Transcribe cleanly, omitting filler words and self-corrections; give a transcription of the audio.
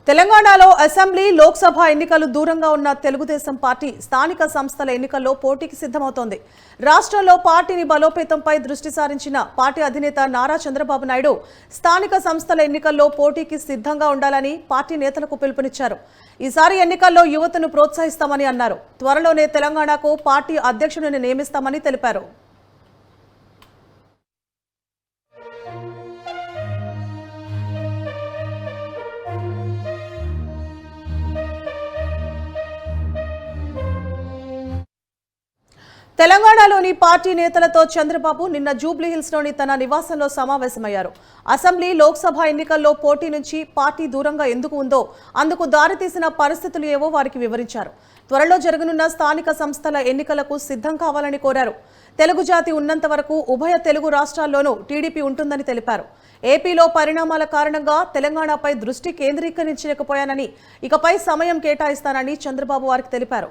తెలంగాణలో అసెంబ్లీ లోక్సభ ఎన్నికలు దూరంగా ఉన్న తెలుగుదేశం పార్టీ స్థానిక సంస్థల ఎన్నికల్లో పోటీకి సిద్ధమవుతోంది. రాష్ట్రంలో పార్టీని బలోపేతంపై దృష్టి సారించిన పార్టీ అధినేత నారా చంద్రబాబు నాయుడు స్థానిక సంస్థల ఎన్నికల్లో పోటీకి సిద్ధంగా ఉండాలని పార్టీ నేతలకు పిలుపునిచ్చారు. ఈసారి ఎన్నికల్లో యువతను ప్రోత్సహిస్తామని అన్నారు. త్వరలోనే తెలంగాణకు పార్టీ అధ్యక్షుడిని నియమిస్తామని తెలిపారు. తెలంగాణలోని పార్టీ నేతలతో చంద్రబాబు నిన్న జూబ్లీహిల్స్లోని తన నివాసంలో సమావేశమయ్యారు. అసెంబ్లీ లోక్సభ ఎన్నికల్లో పోటీ నుంచి పార్టీ దూరంగా ఎందుకు ఉందో అందుకు దారితీసిన పరిస్థితులు ఏవో వారికి వివరించారు. త్వరలో జరగనున్న స్థానిక సంస్థల ఎన్నికలకు సిద్ధం కావాలని కోరారు. తెలుగు జాతి ఉన్నంత వరకు ఉభయ తెలుగు రాష్ట్రాల్లోనూ టీడీపీ ఉంటుందని తెలిపారు. ఏపీలో పరిణామాల కారణంగా తెలంగాణపై దృష్టి కేంద్రీకరించలేకపోయానని, ఇకపై సమయం కేటాయిస్తానని చంద్రబాబు వారికి తెలిపారు.